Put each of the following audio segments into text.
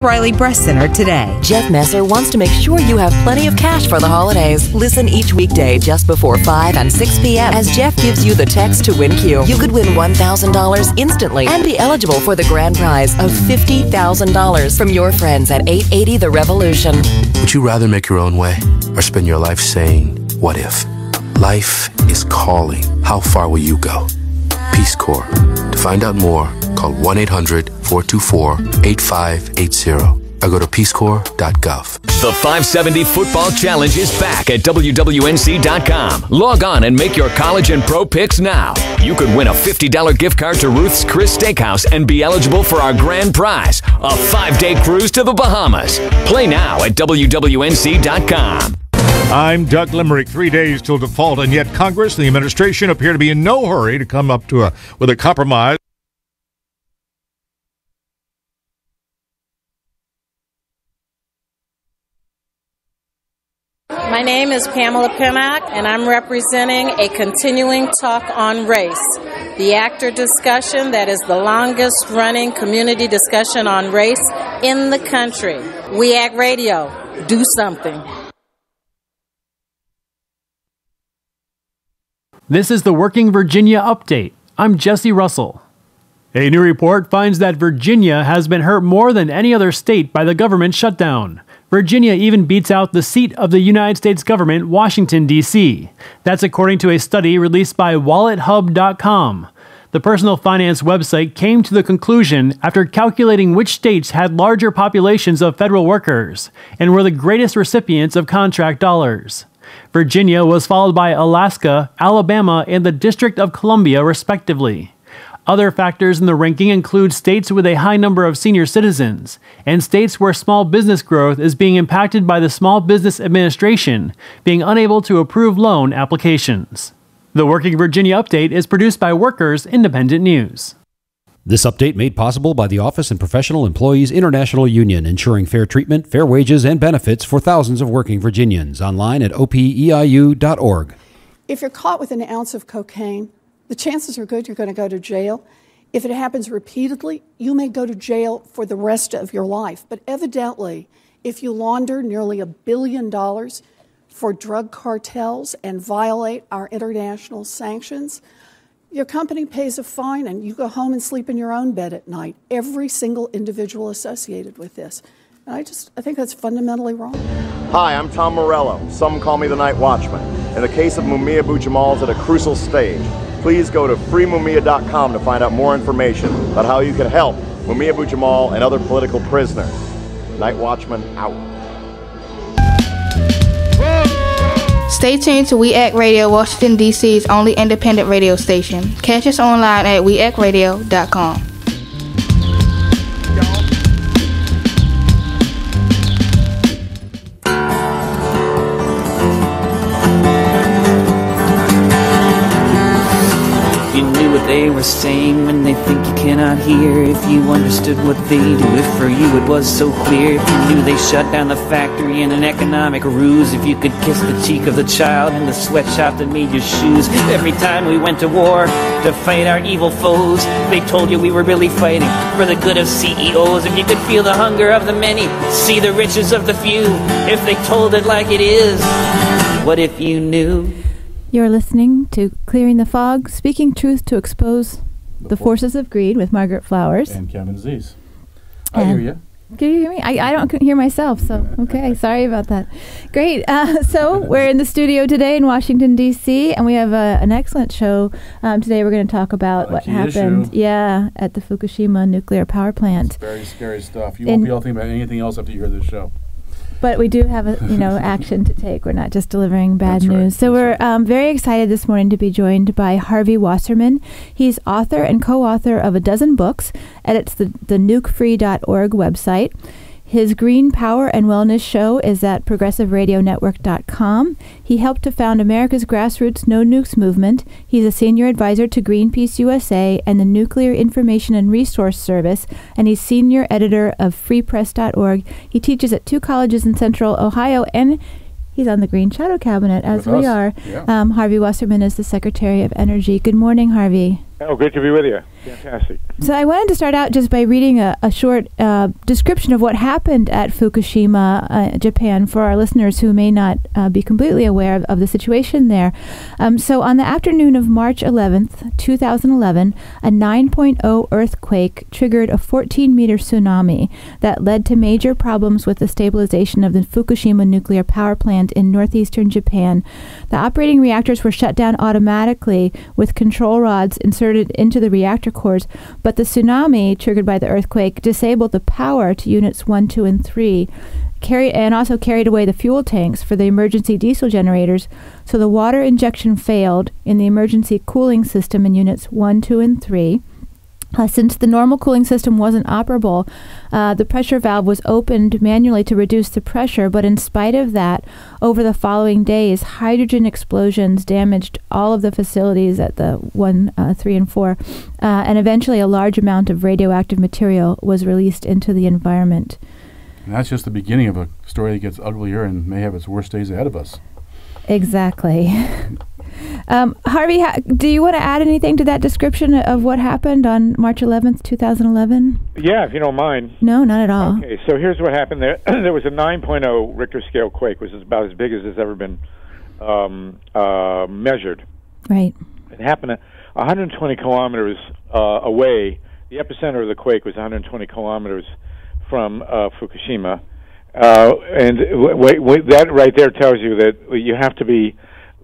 Riley Breast Center today. Jeff Messer wants to make sure you have plenty of cash for the holidays. Listen each weekday just before 5 and 6 p.m. as Jeff gives you the text to win cue. You could win $1,000 instantly and be eligible for the grand prize of $50,000 from your friends at 880 The Revolution. Would you rather make your own way or spend your life saying, what if? Life is calling. How far will you go? Peace Corps. To find out more, call 1-800-424-8580 or go to peacecorps.gov. The 570 Football Challenge is back at WWNC.com. Log on and make your college and pro picks now. You could win a $50 gift card to Ruth's Chris Steakhouse and be eligible for our grand prize, a 5-day cruise to the Bahamas. Play now at WWNC.com. I'm Doug Limerick. 3 days till default, and yet Congress and the administration appear to be in no hurry to come up to with a compromise. My name is Pamela Pinnock, and I'm representing a continuing talk on race, the actor discussion that is the longest-running community discussion on race in the country. We Act Radio. Do something. This is the Working Virginia Update. I'm Jesse Russell. A new report finds that Virginia has been hurt more than any other state by the government shutdown. Virginia even beats out the seat of the United States government, Washington, D.C. That's according to a study released by WalletHub.com. The personal finance website came to the conclusion after calculating which states had larger populations of federal workers and were the greatest recipients of contract dollars. Virginia was followed by Alaska, Alabama, and the District of Columbia, respectively. Other factors in the ranking include states with a high number of senior citizens and states where small business growth is being impacted by the Small Business Administration being unable to approve loan applications. The Working Virginia Update is produced by Workers Independent News. This update made possible by the Office and Professional Employees International Union, ensuring fair treatment, fair wages, and benefits for thousands of working Virginians. Online at opeiu.org. If you're caught with an ounce of cocaine, the chances are good you're going to go to jail. If it happens repeatedly, you may go to jail for the rest of your life. But evidently, if you launder nearly $1 billion for drug cartels and violate our international sanctions, your company pays a fine and you go home and sleep in your own bed at night. Every single individual associated with this. And I think that's fundamentally wrong. Hi, I'm Tom Morello. Some call me the Night Watchman. In the case of Mumia Abu-Jamal is at a crucial stage. Please go to freemumia.com to find out more information about how you can help Mumia Abu-Jamal and other political prisoners. Night Watchman out. Stay tuned to We Act Radio, Washington, D.C.'s only independent radio station. Catch us online at weactradio.com. They were saying when they think you cannot hear. If you understood what they do, if for you it was so clear. If you knew they shut down the factory in an economic ruse. If you could kiss the cheek of the child in the sweatshop that made your shoes. Every time we went to war to fight our evil foes, they told you we were really fighting for the good of CEOs. If you could feel the hunger of the many, see the riches of the few. If they told it like it is, what if you knew? You're listening to Clearing the Fog, speaking truth to expose the forces of greed with Margaret Flowers. And Kevin Aziz. I hear you. Can you hear me? I couldn't hear myself, so okay, sorry about that. Great. So we're in the studio today in Washington, D.C., and we have an excellent show. Today we're going to talk about what happened at the Fukushima nuclear power plant. It's very scary stuff. You won't be able to think about anything else after you hear this show. But we do have action to take. We're not just delivering bad news. So we're very excited this morning to be joined by Harvey Wasserman. He's author and co-author of a dozen books, edits the nukefree.org website. His Green Power and Wellness show is at progressiveradionetwork.com. He helped to found America's grassroots No Nukes movement. He's a senior advisor to Greenpeace USA and the Nuclear Information and Resource Service, and he's senior editor of freepress.org. He teaches at 2 colleges in Central Ohio, and he's on the Green Shadow Cabinet, as are. Yeah. Harvey Wasserman is the Secretary of Energy. Good morning, Harvey. Oh, great to be with you. Fantastic. So I wanted to start out just by reading a short description of what happened at Fukushima, Japan, for our listeners who may not be completely aware of the situation there. So on the afternoon of March 11th, 2011, a 9.0 earthquake triggered a 14-meter tsunami that led to major problems with the stabilization of the Fukushima nuclear power plant in northeastern Japan. The operating reactors were shut down automatically with control rods inserted into the reactor cores, but the tsunami triggered by the earthquake disabled the power to units 1, 2, and 3, and also carried away the fuel tanks for the emergency diesel generators, so the water injection failed in the emergency cooling system in units 1, 2, and 3. Since the normal cooling system wasn't operable, the pressure valve was opened manually to reduce the pressure, but in spite of that, over the following days, hydrogen explosions damaged all of the facilities at the 1, 3, and 4, and eventually a large amount of radioactive material was released into the environment. And that's just the beginning of a story that gets uglier and may have its worst days ahead of us. Exactly. Harvey, do you want to add anything to that description of what happened on March 11th, 2011? Yeah, if you don't mind. No, not at all. Okay, so here's what happened there. There was a 9.0 Richter scale quake, which is about as big as it's ever been measured. Right. It happened 120 kilometers away. The epicenter of the quake was 120 kilometers from Fukushima. And that right there tells you that you have to be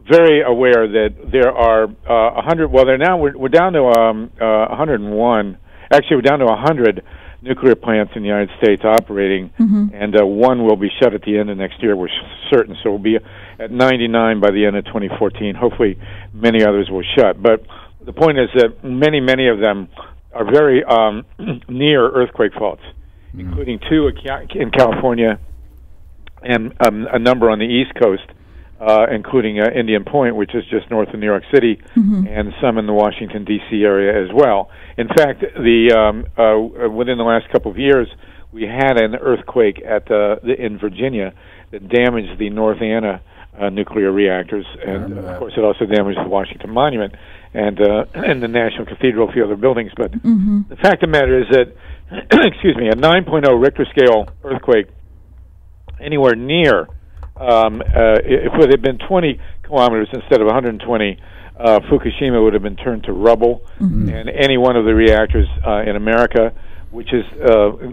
very aware that there are 100. Well, we're down to 101. Actually, we're down to 100 nuclear plants in the United States operating, and one will be shut at the end of next year. We're certain, so we'll be at 99 by the end of 2014. Hopefully, many others will shut. But the point is that many of them are very near earthquake faults, including 2 in California and a number on the East Coast, including Indian Point, which is just north of New York City, and some in the Washington, D.C. area as well. In fact, within the last couple of years, we had an earthquake in Virginia that damaged the North Anna nuclear reactors, and of course it also damaged the Washington Monument and the National Cathedral, a few other buildings. But the fact of the matter is that, excuse me, a 9.0 Richter scale earthquake anywhere near, if it had been 20 kilometers instead of 120, Fukushima would have been turned to rubble, and any one of the reactors in America, which is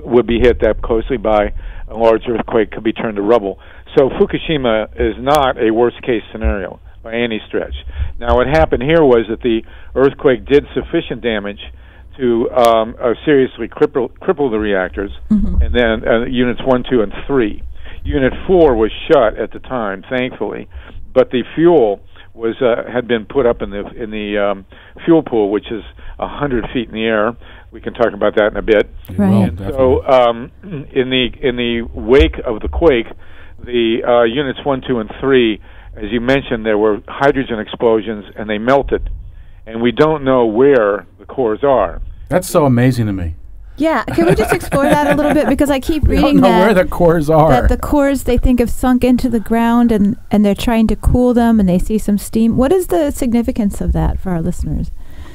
would be hit that closely by a large earthquake, could be turned to rubble. So Fukushima is not a worst-case scenario by any stretch. Now, what happened here was that the earthquake did sufficient damage to seriously cripple the reactors, and then units 1, 2, and 3. Unit 4 was shut at the time, thankfully, but the fuel had been put up in the fuel pool, which is 100 feet in the air. We can talk about that in a bit. Right. And so, in the wake of the quake, the units 1, 2, and 3, as you mentioned, there were hydrogen explosions, and they melted, and we don't know where the cores are. That's so amazing to me. Yeah, can we just explore that a little bit? Because I keep reading that where the cores are. That the cores, they think, have sunk into the ground, and they're trying to cool them, and they see some steam. What is the significance of that for our listeners?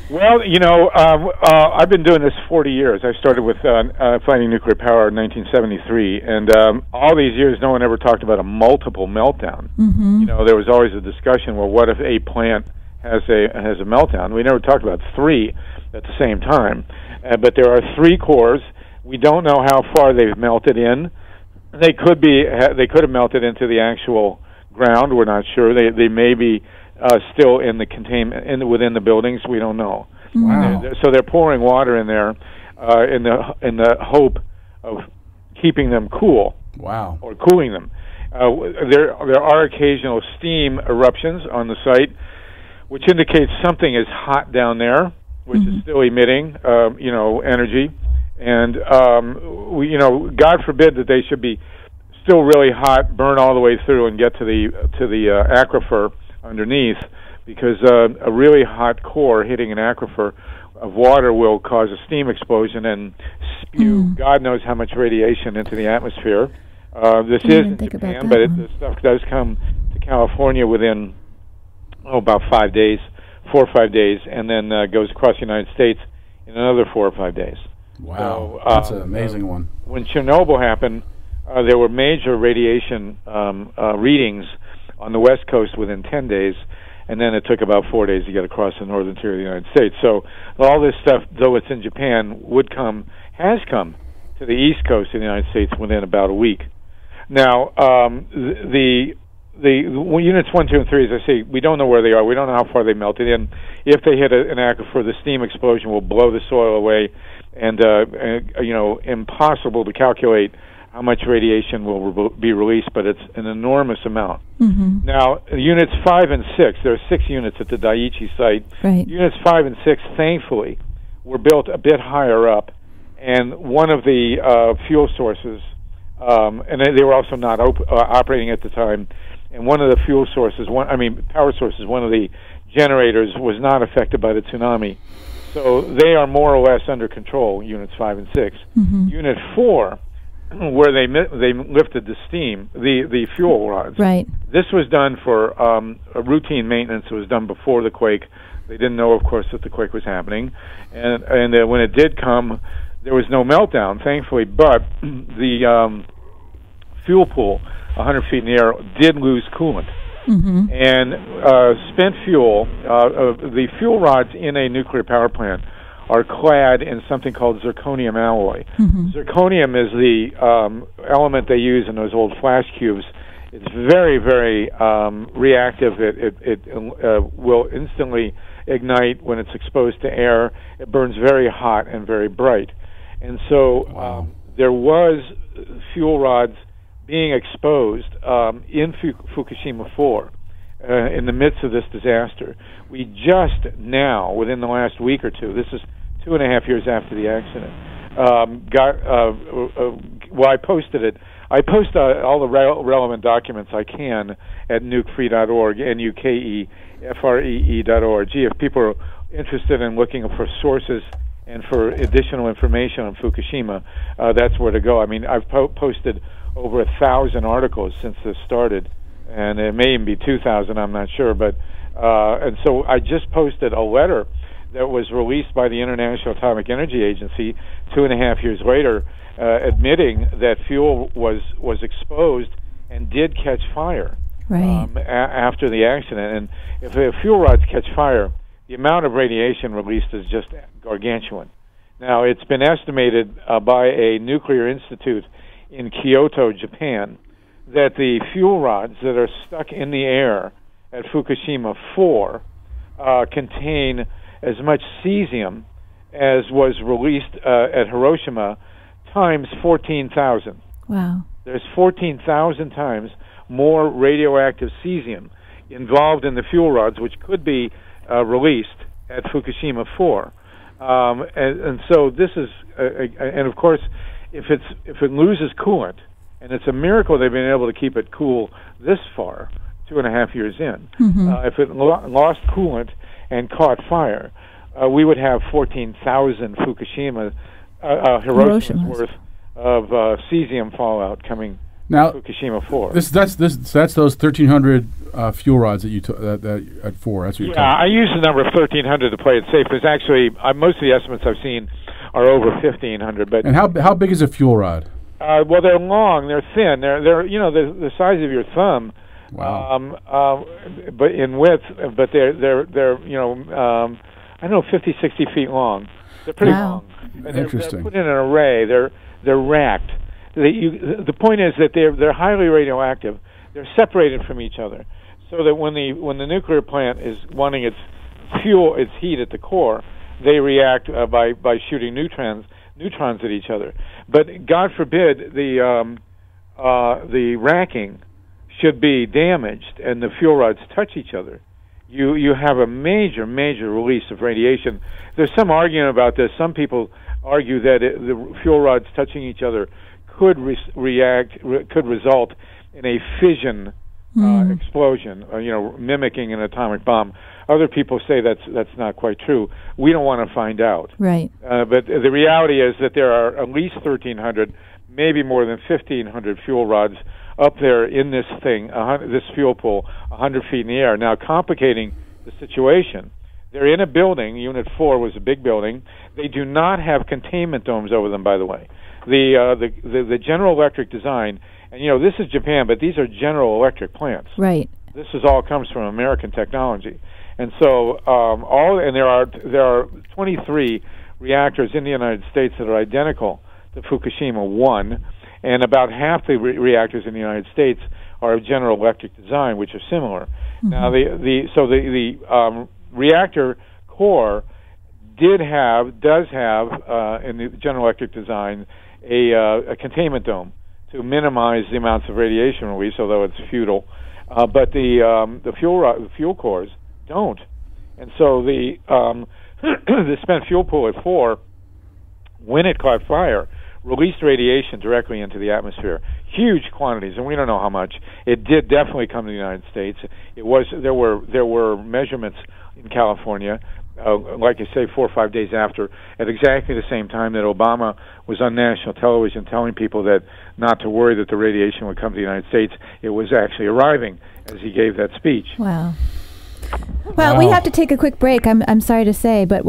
Well, I've been doing this 40 years. I started with fighting nuclear power in 1973, and all these years, no one ever talked about a multiple meltdown. There was always a discussion, well, what if a plant has a meltdown? We never talked about 3 at the same time. But there are 3 cores. We don't know how far they've melted in. They could have melted into the actual ground. We're not sure. They may be still in the within the buildings. We don't know. Wow. So they're pouring water in there in the hope of keeping them cool. Wow. Or cooling them. There are occasional steam eruptions on the site, which indicates something is hot down there, which is still emitting, energy, and God forbid that they should be still really hot, burn all the way through, and get to the aquifer underneath, because a really hot core hitting an aquifer of water will cause a steam explosion and spew God knows how much radiation into the atmosphere. This is in Japan, but the stuff does come to California within about 4 or 5 days, and then goes across the United States in another 4 or 5 days. Wow, So, that's an amazing one. When Chernobyl happened, there were major radiation readings on the West Coast within 10 days, and then it took about 4 days to get across the northern tier of the United States. So all this stuff, though it's in Japan, has come to the East Coast of the United States within about a week. Now, the units 1, 2, and 3, as I say, we don't know where they are. We don't know how far they melted in. If they hit an aquifer, the steam explosion will blow the soil away, and impossible to calculate how much radiation will be released, but it's an enormous amount. Mm-hmm. Now, units 5 and 6, there are 6 units at the Daiichi site. Right. Units 5 and 6, thankfully, were built a bit higher up, and one of the fuel sources, and they were also not operating at the time, and one of the power sources, one of the generators was not affected by the tsunami. So they are more or less under control, units 5 and 6. Mm-hmm. Unit 4, where they lifted the steam, the fuel rods. Right. This was done for a routine maintenance. It was done before the quake. They didn't know, of course, that the quake was happening. And when it did come, there was no meltdown, thankfully, but the fuel pool, 100 feet in the air, did lose coolant. Mm-hmm. And spent fuel, the fuel rods in a nuclear power plant are clad in something called zirconium alloy. Mm-hmm. Zirconium is the element they use in those old flash cubes. It's very, very reactive. It will instantly ignite when it's exposed to air. It burns very hot and very bright. And so there was fuel rods being exposed in Fukushima 4 in the midst of this disaster. We just now, within the last week or two, this is 2.5 years after the accident, I posted it. I post all the relevant documents I can at nukefree.org, nukefree.org. If people are interested in looking for sources and for additional information on Fukushima, that's where to go. I mean, I've posted over 1,000 articles since this started, and it may even be 2,000, I'm not sure. But and so I just posted a letter that was released by the International Atomic Energy Agency 2.5 years later, admitting that fuel was exposed and did catch fire after the accident. And if fuel rods catch fire, the amount of radiation released is just gargantuan. Now, it's been estimated by a nuclear institute in Kyoto, Japan, that the fuel rods that are stuck in the air at Fukushima 4 contain as much cesium as was released at Hiroshima times 14,000. Wow. There's 14,000 times more radioactive cesium involved in the fuel rods, which could be released at Fukushima 4. And so this is, and of course, if it loses coolant, and it's a miracle they've been able to keep it cool this far, 2.5 years in. Mm-hmm. If it lost coolant and caught fire, we would have 14,000 Hiroshima's worth of cesium fallout coming now, to Fukushima 4. That's those 1,300 fuel rods that you that at 4. That's what you're talking about. I use the number of 1,300 to play it safe. There's actually most of the estimates I've seen are over 1,500. But and how big is a fuel rod? Well, they're long, they're thin, they're the size of your thumb. Wow. But in width, but they're I don't know, 50, 60 feet long. They're pretty long. And Interesting. They're put in an array. They're racked. The point is that they're highly radioactive. They're separated from each other, so that when the nuclear plant is wanting its heat at the core, they react by shooting neutrons at each other. But God forbid the racking should be damaged and the fuel rods touch each other. You have a major release of radiation. There's some argument about this. Some people argue that the fuel rods touching each other could result in a fission explosion, mimicking an atomic bomb. Other people say that's not quite true. We don't want to find out. Right. But the reality is that there are at least 1,300, maybe more than 1,500 fuel rods up there in this thing, this fuel pool, 100 feet in the air. Now, complicating the situation, They're in a building. Unit 4 was a big building. They do not have containment domes over them, by the way. The General Electric design, and this is Japan, but these are General Electric plants. Right. This all comes from American technology, and so there are 23 reactors in the United States that are identical to Fukushima 1, and about half the reactors in the United States are of General Electric design, which are similar. Mm-hmm. Now, the reactor core does have in the General Electric design a containment dome to minimize the amounts of radiation release, although it's futile. But the fuel cores don't, and so the the spent fuel pool at 4, when it caught fire, released radiation directly into the atmosphere, huge quantities, and we don't know how much. It did definitely come to the United States. There were measurements in California, like I say, 4 or 5 days after, at exactly the same time that Obama was on national television telling people that not to worry that the radiation would come to the United States. It was actually arriving as he gave that speech. Wow. Well, we have to take a quick break. I'm sorry to say, but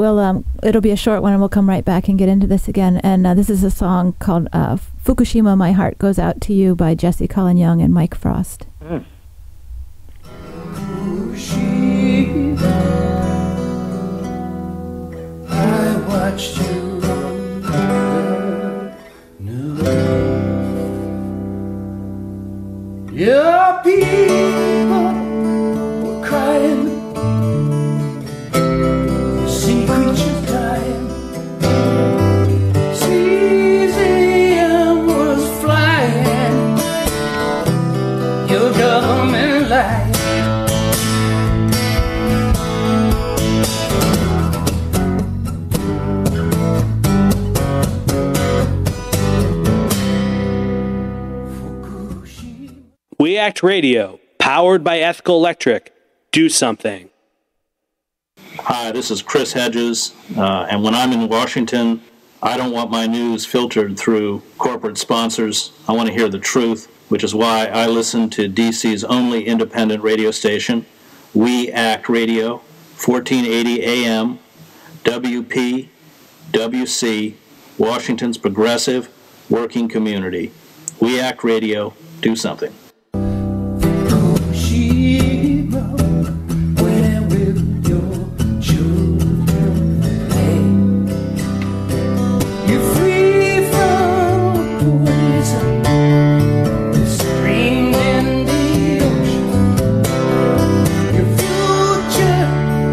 it'll be a short one, and we'll come right back and get into this again. And this is a song called "Fukushima, My Heart Goes Out to You" by Jesse Colin Young and Mike Frost. Mm. I watched you your people were crying, you see creatures dying, cesium was flying, your government lied. We Act Radio, powered by Ethical Electric. Do something. Hi, this is Chris Hedges, and when I'm in Washington, I don't want my news filtered through corporate sponsors. I want to hear the truth, which is why I listen to DC's only independent radio station, We Act Radio, 1480 AM, WPWC, Washington's progressive working community. We Act Radio, do something. Where will your children play? You're free from poison, screamed in the ocean. Your future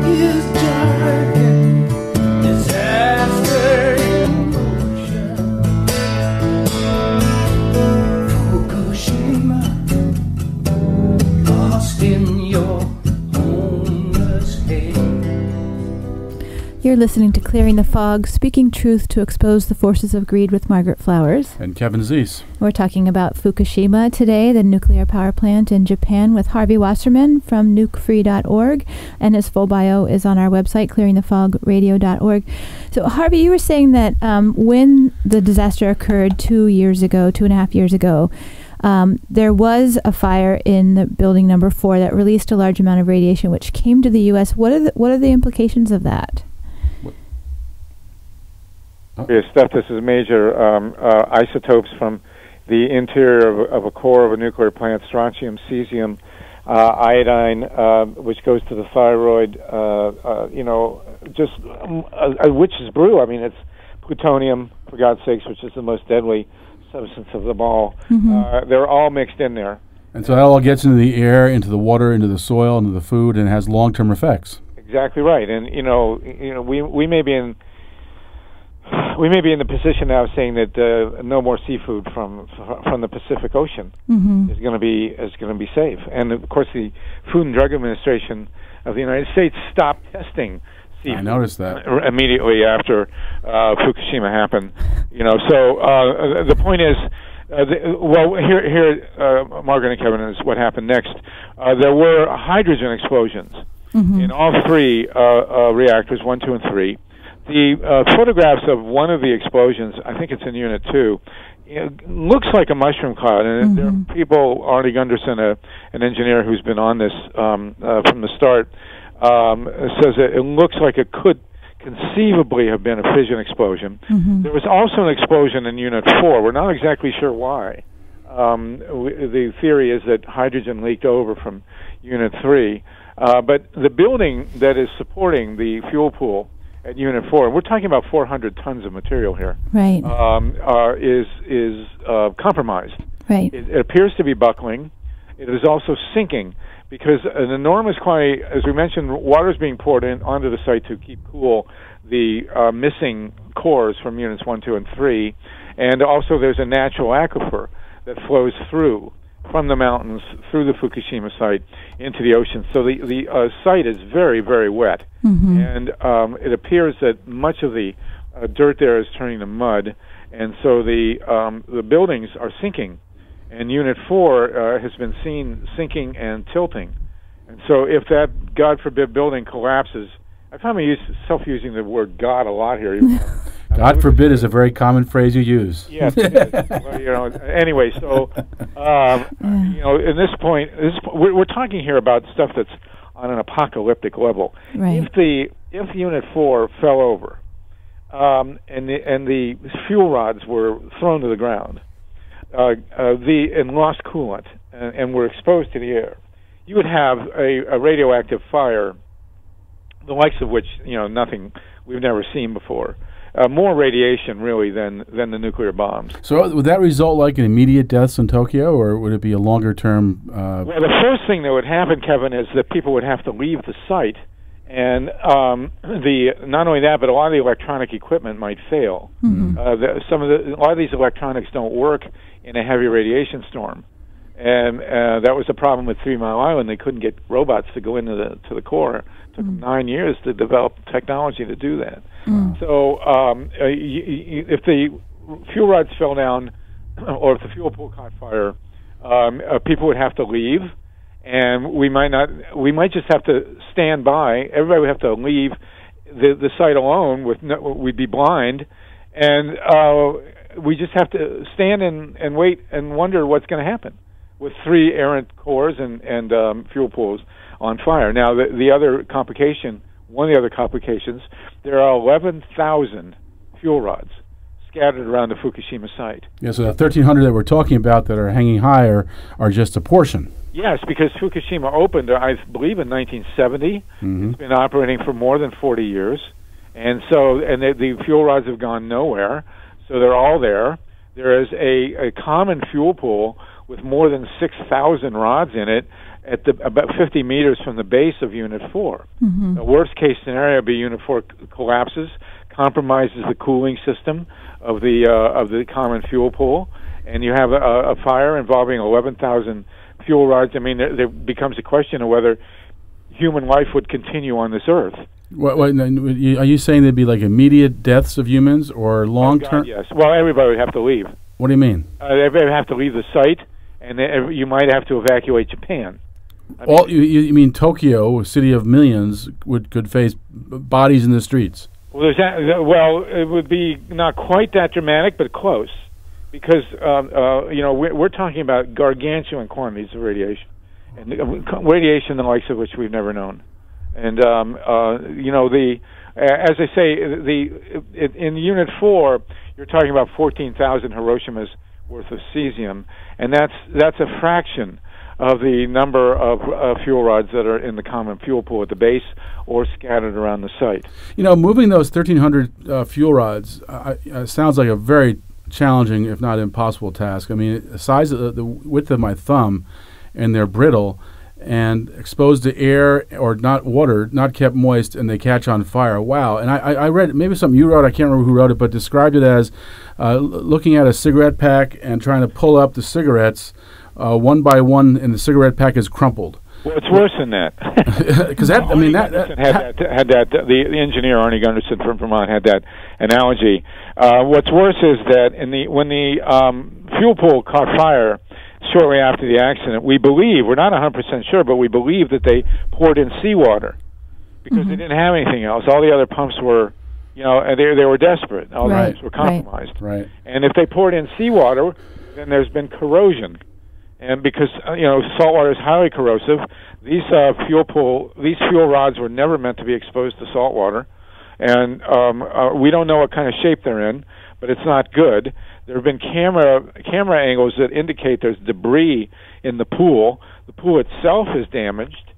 is dark and disaster in motion. Fukushima, lost in your homeless head. You're listening to Clearing the Fog, speaking truth to expose the forces of greed with Margaret Flowers. And Kevin Zeese. We're talking about Fukushima today, the nuclear power plant in Japan, with Harvey Wasserman from nukefree.org, and his full bio is on our website, clearingthefogradio.org. So, Harvey, you were saying that when the disaster occurred 2.5 years ago, there was a fire in the building number 4 that released a large amount of radiation, which came to the U.S. What are the implications of that? Yes, this is major isotopes from the interior of a core of a nuclear plant, strontium, cesium, iodine, which goes to the thyroid, just a witch's brew. I mean, it's plutonium, for God's sakes, which is the most deadly substance of them all. Mm-hmm. They're all mixed in there. And so that all gets into the air, into the water, into the soil, into the food, and has long-term effects. Exactly right. And we may be in the position now of saying that no more seafood from the Pacific Ocean is going to be safe. And of course, the Food and Drug Administration of the United States stopped testing seafood. I noticed that immediately after Fukushima happened. So the point is, here, Margaret and Kevin, is what happened next. There were hydrogen explosions in all 3 reactors, 1, 2, and 3. The photographs of one of the explosions, I think it's in Unit 2, looks like a mushroom cloud. And there are people, Arnie Gunderson, an engineer who's been on this from the start, says that it looks like it could conceivably have been a fission explosion. There was also an explosion in Unit 4. We're not exactly sure why. The theory is that hydrogen leaked over from Unit 3. But the building that is supporting the fuel pool at Unit 4, and we're talking about 400 tons of material here, right, is compromised. Right. It appears to be buckling. It is also sinking because an enormous quantity, as we mentioned, water is being poured in onto the site to keep cool the missing cores from Units 1, 2, and 3, and also there's a natural aquifer that flows through from the mountains through the Fukushima site into the ocean. So the site is very, very wet, and it appears that much of the dirt there is turning to mud, and so the buildings are sinking. And Unit 4 has been seen sinking and tilting. And so if that, God forbid, building collapses, I find using the word God a lot here. God forbid is a very common phrase you use. Yes, it is. Well, anyway, so, in this point, we're talking here about stuff that's on an apocalyptic level. Right. If Unit 4 fell over and the fuel rods were thrown to the ground, and lost coolant and were exposed to the air, you would have a radioactive fire, the likes of which nothing we've never seen before. More radiation, really, than the nuclear bombs. So would that result like in immediate deaths in Tokyo, or would it be a longer term? Well, the first thing that would happen, Kevin, is that people would have to leave the site, and not only that, but a lot of the electronic equipment might fail. A lot of these electronics don't work in a heavy radiation storm, and that was the problem with 3 Mile Island. They couldn't get robots to go into the core. It took them 9 years to develop technology to do that. So if the fuel rods fell down, or if the fuel pool caught fire, people would have to leave, and we might just have to stand by. Everybody would have to leave the site alone. We'd be blind, and we just have to stand and wait and wonder what's going to happen with 3 errant cores and fuel pools on fire. Now, one of the other complications, there are 11,000 fuel rods scattered around the Fukushima site. Yeah, so the 1,300 that we're talking about that are hanging higher are just a portion. Yes, because Fukushima opened, I believe, in 1970. It's been operating for more than 40 years. And so, the fuel rods have gone nowhere, so they're all there. There is a common fuel pool with more than 6,000 rods in it at about 50 meters from the base of Unit 4. The worst-case scenario would be Unit 4 collapses, compromises the cooling system of the common fuel pool, and you have a fire involving 11,000 fuel rods. I mean, there becomes a question of whether human life would continue on this Earth. Are you saying there'd be like immediate deaths of humans or long-term? Yes. Well, everybody would have to leave. What do you mean? They would have to leave the site, and you might have to evacuate Japan. You mean Tokyo, a city of millions, could face bodies in the streets? Well, it would be not quite that dramatic, but close, because we're talking about gargantuan quantities of radiation, and radiation the likes of which we've never known. And as I say, in Unit 4, you're talking about 14,000 Hiroshimas worth of cesium, and that's a fraction of the number of fuel rods that are in the common fuel pool at the base or scattered around the site. Moving those 1,300 fuel rods sounds like a very challenging, if not impossible, task. I mean, the size of the width of my thumb, and they're brittle and exposed to air or not watered, not kept moist, and they catch on fire. Wow. And I read, maybe something you wrote, I can't remember who wrote it, but described it as looking at a cigarette pack and trying to pull up the cigarettes one by one, and the cigarette pack is crumpled. Well, it's worse than that. Because the engineer Arnie Gunderson from Vermont had that analogy. What's worse is that when the fuel pool caught fire shortly after the accident, we believe, we're not 100% sure, but we believe that they poured in seawater because they didn't have anything else. All the other pumps were, and they were desperate. All the pumps were compromised. Right. And if they poured in seawater, then there's been corrosion. And because salt water is highly corrosive, these fuel rods were never meant to be exposed to salt water, and we don't know what kind of shape they're in, but it's not good. There have been camera angles that indicate there's debris in the pool. The pool itself is damaged.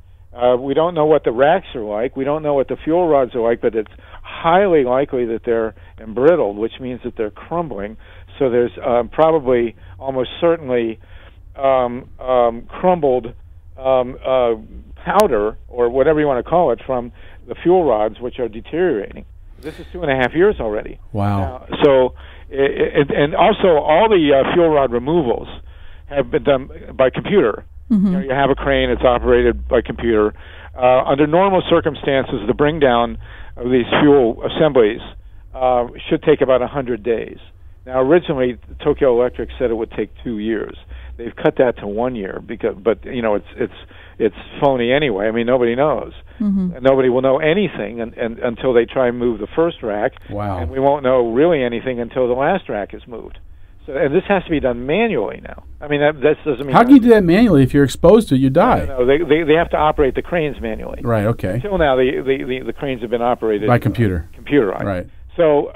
We don't know what the racks are like. We don't know what the fuel rods are like, but it's highly likely that they're embrittled, which means that they're crumbling. So there's probably, almost certainly, crumbled powder, or whatever you want to call it, from the fuel rods, which are deteriorating. This is 2.5 years already. Wow. And also, all the fuel rod removals have been done by computer. You have a crane, it's operated by computer. Under normal circumstances, the bring down of these fuel assemblies should take about 100 days. Now, originally, Tokyo Electric said it would take 2 years. They've cut that to 1 year, but it's phony anyway. I mean, nobody knows, and nobody will know anything until they try and move the first rack. Wow. And we won't know really anything until the last rack is moved. So, and this has to be done manually now. I mean, that doesn't mean... How can you do that manually? If you're exposed to it, you die. No, they have to operate the cranes manually. Right, okay. Until now, the cranes have been operated... By computer. Computerized. Right. So,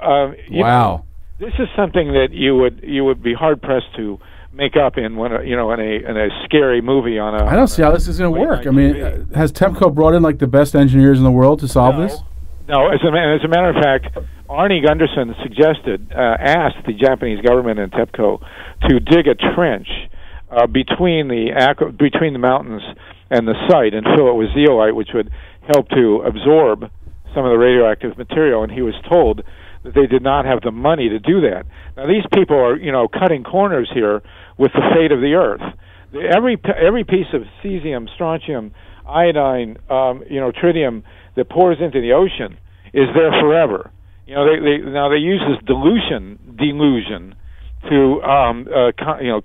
wow. This is something that you would be hard-pressed to make up in a scary movie on a... I don't see how this is going to work. I mean, has TEPCO brought in, like, the best engineers in the world to solve this? No, as a matter of fact, Arnie Gunderson asked the Japanese government and TEPCO to dig a trench between the mountains and the site and fill it with zeolite, which would help to absorb some of the radioactive material. And he was told that they did not have the money to do that. Now, these people are, cutting corners here with the fate of the Earth. Every piece of cesium, strontium, iodine, tritium that pours into the ocean is there forever. They use this delusion to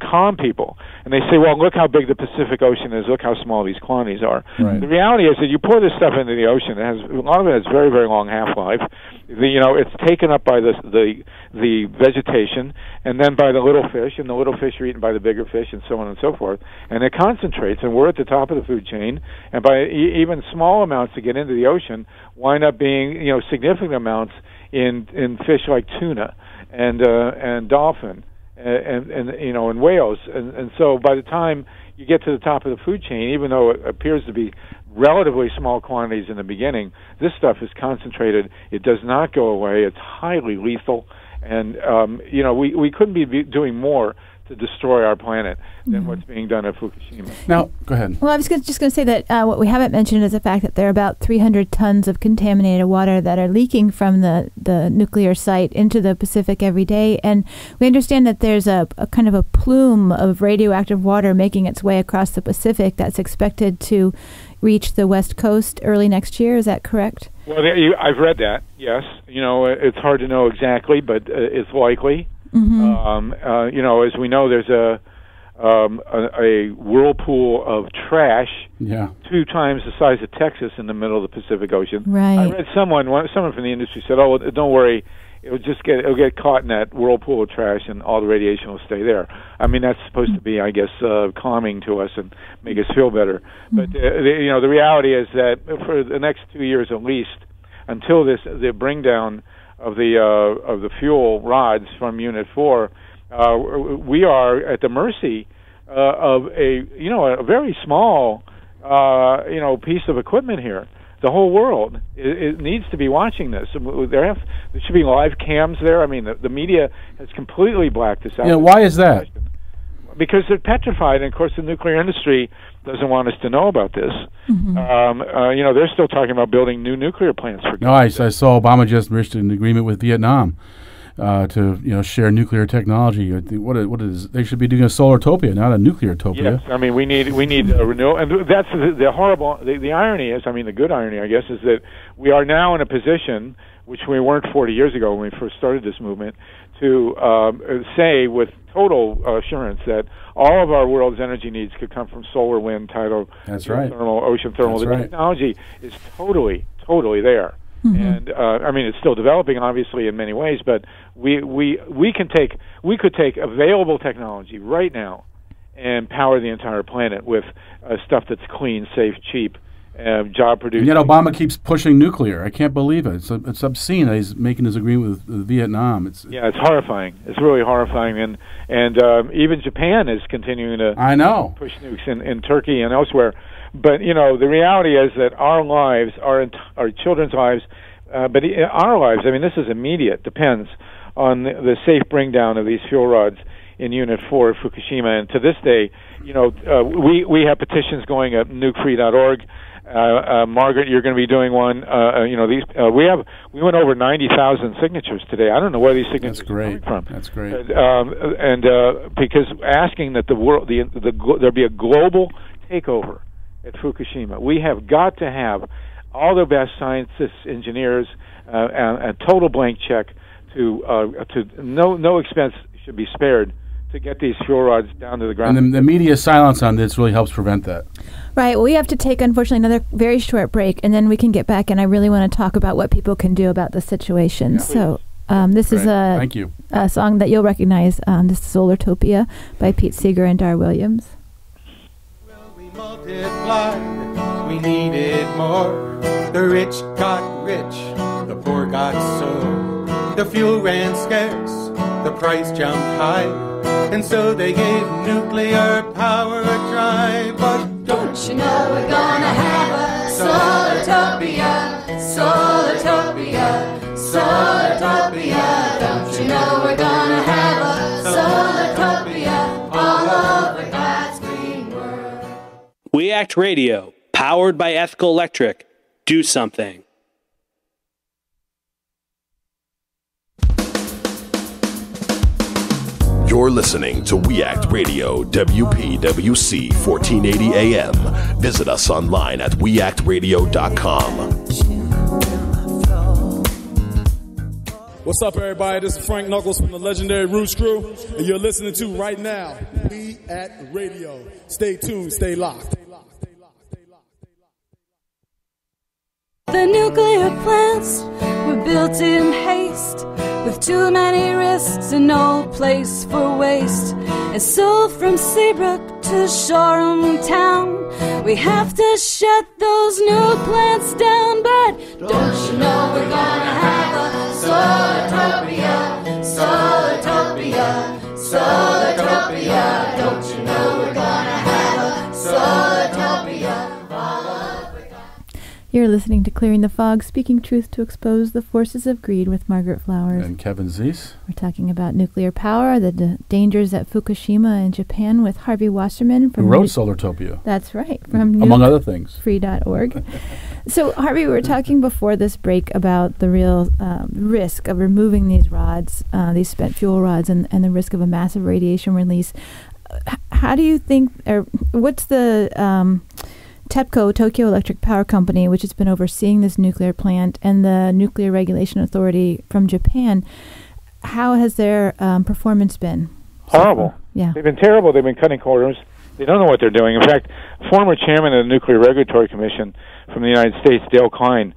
calm people, and they say, well, look how big the Pacific Ocean is, look how small these quantities are. Right. The reality is that you pour this stuff into the ocean, a lot of it has very, very long half-life. It's taken up by the vegetation, and then by the little fish, and the little fish are eaten by the bigger fish, and so on and so forth. And it concentrates, and we're at the top of the food chain, and by even small amounts that get into the ocean wind up being significant amounts in fish like tuna and dolphin and whales, and so by the time you get to the top of the food chain, even though it appears to be relatively small quantities in the beginning, this stuff is concentrated. It does not go away. It's highly lethal, and we couldn't be doing more to destroy our planet than what's being done at Fukushima. Now, go ahead. Well, I was just going to say that what we haven't mentioned is the fact that there are about 300 tons of contaminated water that are leaking from the nuclear site into the Pacific every day. And we understand that there's a kind of a plume of radioactive water making its way across the Pacific that's expected to reach the West Coast early next year. Is that correct? Well, I've read that, yes. It's hard to know exactly, but it's likely. As we know, there's a whirlpool of trash 2 times the size of Texas in the middle of the Pacific Ocean. Right. I read someone from the industry said, "Oh, don't worry, it'll get caught in that whirlpool of trash, and all the radiation will stay there." I mean, that's supposed to be, I guess, calming to us and make us feel better. But the reality is that for the next 2 years at least, until the bring down of the fuel rods from Unit 4, we are at the mercy of a very small piece of equipment here. The whole world it needs to be watching this. There should be live cams there. I mean, the media has completely blacked this out. Yeah, why is that? Because they're petrified, and of course the nuclear industry doesn't want us to know about this. They're still talking about building new nuclear plants. I saw Obama just reached an agreement with Vietnam to share nuclear technology. What is they should be doing a solar-topia, not a nuclear-topia. Yes, I mean we need renewal, and that's the horrible. The irony is, the good irony, I guess, is that we are now in a position which we weren't 40 years ago when we first started this movement, to say with total assurance that all of our world's energy needs could come from solar, wind, tidal, thermal, ocean thermal. The technology is totally there. And it's still developing, obviously, in many ways. But we could take available technology right now and power the entire planet with stuff that's clean, safe, cheap, job producing. And yet Obama keeps pushing nuclear. I can't believe it. It's obscene that he's making his agreement with Vietnam. It's horrifying. It's really horrifying, and even Japan is continuing to push nukes in Turkey and elsewhere. But the reality is that our lives, our children's lives, but our lives. I mean, this is immediate. Depends on the safe bring down of these fuel rods in Unit 4 of Fukushima. And to this day, we have petitions going at nukefree.org. Margaret, you're going to be doing one. We went over 90,000 signatures today. I don't know where these signatures are coming from. That's great. Because asking that there be a global takeover at Fukushima, we have got to have all the best scientists, engineers, a total blank check to no expense should be spared to get these fuel rods down to the ground. And the media silence on this really helps prevent that. Right. Well, we have to take, unfortunately, another very short break, and then we can get back, and I really want to talk about what people can do about the situation. So this is a song that you'll recognize. This is Solartopia by Pete Seeger and Dar Williams. Well, we multiplied, we needed more. The rich got rich, the poor got sore. The fuel ran scarce, the price jumped high, and so they gave nuclear power a try. But don't you know we're gonna have a Solartopia, Solartopia, Solartopia. Don't you know we're gonna have a Solartopia all over God's green world. We Act Radio, powered by Ethical Electric. Do something. You're listening to We Act Radio, WPWC 1480 AM. Visit us online at weactradio.com. What's up, everybody? This is Frank Knuckles from the legendary Roots Crew, and you're listening to right now We Act Radio. Stay tuned, stay locked. The nuclear plants were built in haste, with too many risks and no place for waste. And so from Seabrook to Shoreham Town, we have to shut those new plants down. But don't you know we're gonna have a Solartopia, Solartopia, Solartopia. Don't you know we're gonna have a Solartopia? You're listening to Clearing the Fog, speaking truth to expose the forces of greed with Margaret Flowers. And Kevin Zeese. We're talking about nuclear power, the dangers at Fukushima in Japan with Harvey Wasserman. Who wrote Solartopia. That's right. From among other things. Free.org. So, Harvey, we were talking before this break about the real risk of removing these rods, these spent fuel rods, and the risk of a massive radiation release. How do you think, or what's the TEPCO, Tokyo Electric Power Company, which has been overseeing this nuclear plant, and the Nuclear Regulation Authority from Japan, how has their performance been? Horrible. Yeah. They've been terrible. They've been cutting corners. They don't know what they're doing. In fact, former chairman of the Nuclear Regulatory Commission from the United States, Dale Klein,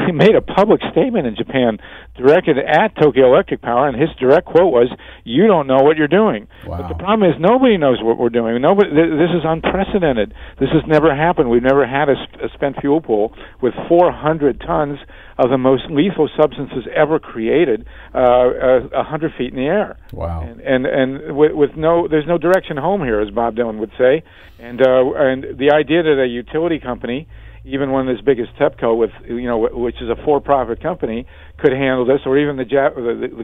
he made a public statement in Japan directed at Tokyo Electric Power, and his direct quote was, "You don't know what you're doing." Wow. But the problem is nobody knows what we're doing. This is unprecedented. This has never happened. We've never had a spent fuel pool with 400 tons of the most lethal substances ever created, 100 feet in the air. Wow! And with there's no direction home here, as Bob Dylan would say. And the idea that a utility company, even one as big as TEPCO, which is a for-profit company, could handle this, or even the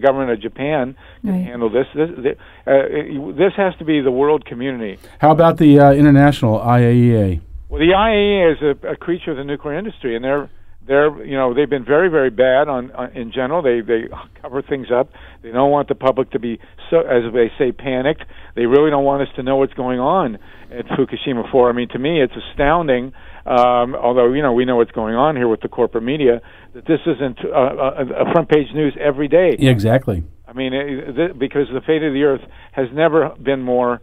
government of Japan could handle this. This has to be the world community. How about the international IAEA? Well, the IAEA is a creature of the nuclear industry, and they've been very, very bad in general. They cover things up. They don't want the public to be, so, as they say, panicked. They really don't want us to know what's going on at Fukushima 4. I mean, to me, it's astounding. Although we know what's going on here with the corporate media, that this isn't a front page news every day. Yeah, exactly. I mean, because the fate of the Earth has never been more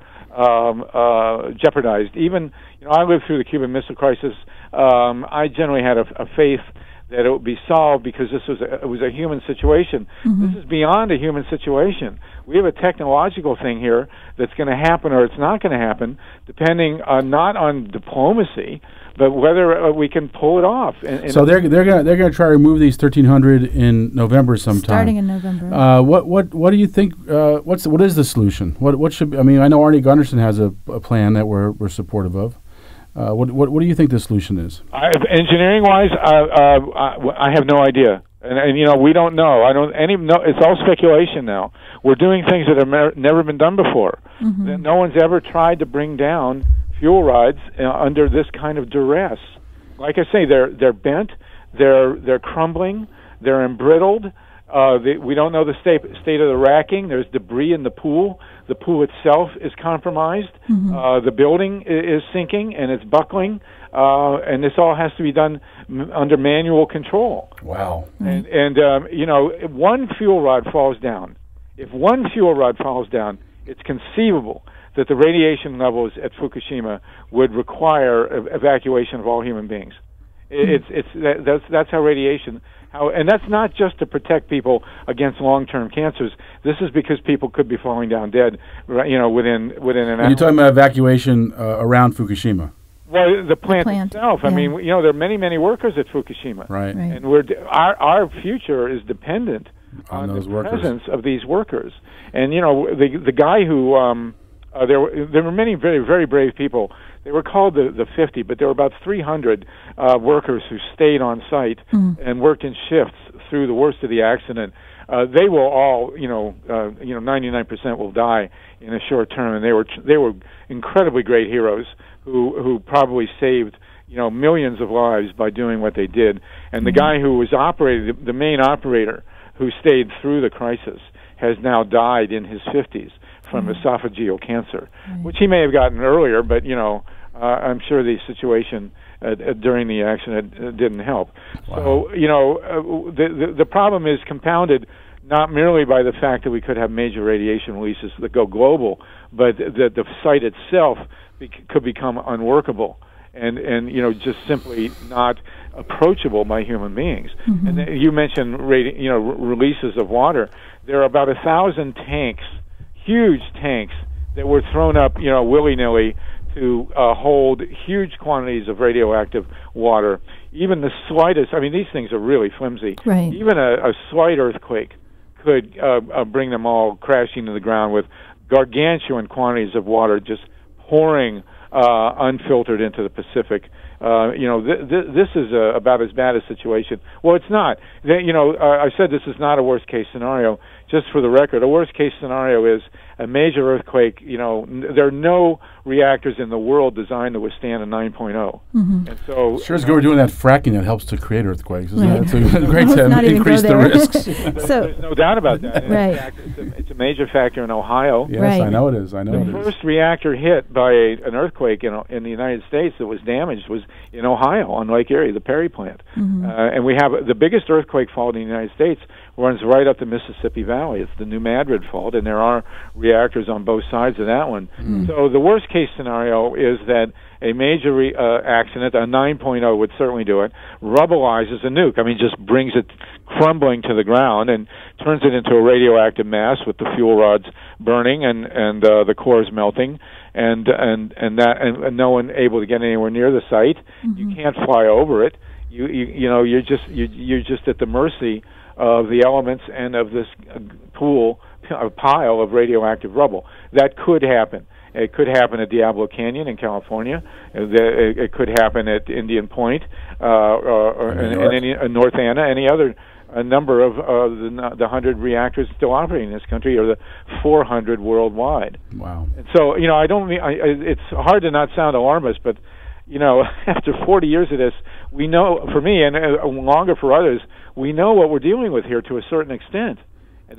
jeopardized. Even I lived through the Cuban Missile Crisis. I generally had a faith that it would be solved because it was a human situation. This is beyond a human situation. We have a technological thing here that's going to happen or it's not going to happen, depending not on diplomacy, but whether we can pull it off. So they're gonna try to remove these 1,300 in November sometime. Starting in November. What do you think? What is the solution? What should? I mean, I know Arnie Gunderson has a plan that we're supportive of. What do you think the solution is? Engineering wise, I have no idea, and you know we don't know. It's all speculation now. We're doing things that have never been done before. That no one's ever tried to bring down fuel rods under this kind of duress. Like I say, they're bent, they're crumbling, they're embrittled. We don't know the state of the racking. There's debris in the pool. The pool itself is compromised. The building is sinking and it's buckling. And this all has to be done under manual control. Wow. And you know, if one fuel rod falls down, it's conceivable that the radiation levels at Fukushima would require evacuation of all human beings. That's how radiation. And that's not just to protect people against long-term cancers. This is because people could be falling down dead, you know, within an hour. You're talking about evacuation around Fukushima. Well, the plant itself. I mean, you know, there are many workers at Fukushima, right? And our future is dependent on those the workers. presence of these workers. And you know, the guy who there were many very, very brave people. They were called the 50, but there were about 300 workers who stayed on site and worked in shifts through the worst of the accident. They will all, 99% will die in a short term, and they were incredibly great heroes who probably saved millions of lives by doing what they did. And the guy who was operating, the main operator who stayed through the crisis, has now died in his 50s. From esophageal cancer, which he may have gotten earlier, but I'm sure the situation during the accident didn't help. Wow. So the problem is compounded not merely by the fact that we could have major radiation releases that go global, but that the site itself could become unworkable and just simply not approachable by human beings. And you mentioned releases of water. There are about 1,000 tanks. Huge tanks that were thrown up, willy-nilly to hold huge quantities of radioactive water. Even the slightest, these things are really flimsy. Right. Even a slight earthquake could bring them all crashing to the ground with gargantuan quantities of water just pouring unfiltered into the Pacific. This is about as bad a situation. Well, it's not. I said this is not a worst-case scenario. Just for the record, a worst-case scenario is a major earthquake. There are no reactors in the world designed to withstand a 9.0. And so, sure as we're doing that fracking that helps to create earthquakes. Right. It's great to increase the risks. There's no doubt about that. Right. In fact, it's a major factor in Ohio. Yes, right. I know it is. The first reactor hit by an earthquake in the United States that was damaged was in Ohio on Lake Erie, the Perry plant. And we have the biggest earthquake fault in the United States runs right up the Mississippi Valley. It's the New Madrid fault, and there are reactors on both sides of that one. So the worst-case scenario is that a major accident, a 9.0 would certainly do it, rubblizes a nuke. Just brings it crumbling to the ground and turns it into a radioactive mass with the fuel rods burning and the cores melting, and no one able to get anywhere near the site. You can't fly over it. You're just at the mercy of the elements and of this pile of radioactive rubble. That could happen. It could happen at Diablo Canyon in California. It could happen at Indian Point or in North Anna. Any other number of the 100 reactors still operating in this country, or the 400 worldwide. Wow. And so I don't mean it's hard to not sound alarmist, but after 40 years of this, we know, for me and longer for others, we know what we're dealing with here to a certain extent.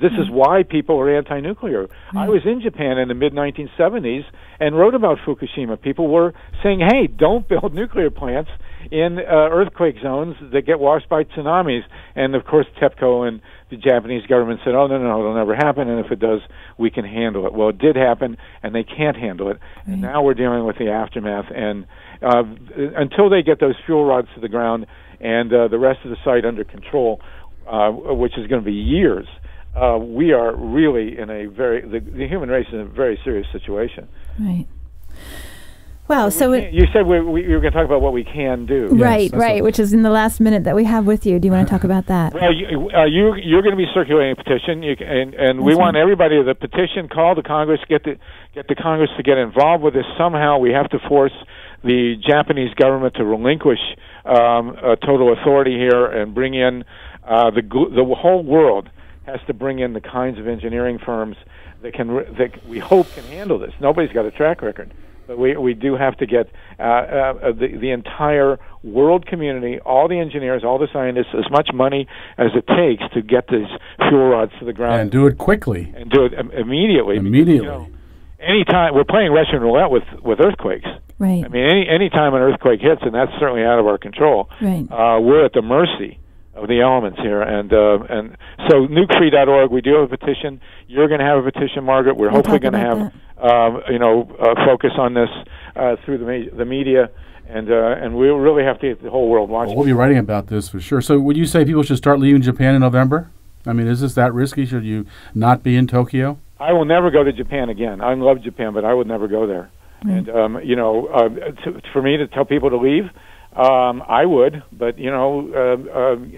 This is why people are anti-nuclear. I was in Japan in the mid-1970s and wrote about Fukushima. People were saying, hey, don't build nuclear plants in earthquake zones that get washed by tsunamis. And, of course, TEPCO and the Japanese government said, oh, no, it'll never happen, and if it does, we can handle it. Well, it did happen, and they can't handle it. And now we're dealing with the aftermath. And until they get those fuel rods to the ground and the rest of the site under control, which is going to be years, we are really in the human race is in a very serious situation. Right. Well, so you said we were going to talk about what we can do. Right, which is in the last minute that we have with you. Do you want to talk about that? Well, you're going to be circulating a petition, and we want everybody to petition, call the Congress, get the Congress to get involved with this. Somehow we have to force the Japanese government to relinquish total authority here and bring in the whole world has to bring in the kinds of engineering firms that we hope can handle this. Nobody's got a track record, but we do have to get the entire world community, all the engineers, all the scientists, as much money as it takes to get these fuel rods to the ground and do it quickly and do it immediately. Because, anytime we're playing Russian roulette with earthquakes. Right. I mean, any time an earthquake hits, and that's certainly out of our control. Right. We're at the mercy of the elements here, and so nukefree.org. We do have a petition. You're going to have a petition, Margaret. We're hopefully going to have focus on this through the media, and we really have to get the whole world watching. Well, we'll be writing about this for sure. So, would you say people should start leaving Japan in November? I mean, is this that risky? Should you not be in Tokyo? I will never go to Japan again. I love Japan, but I would never go there. And for me to tell people to leave. I would, but you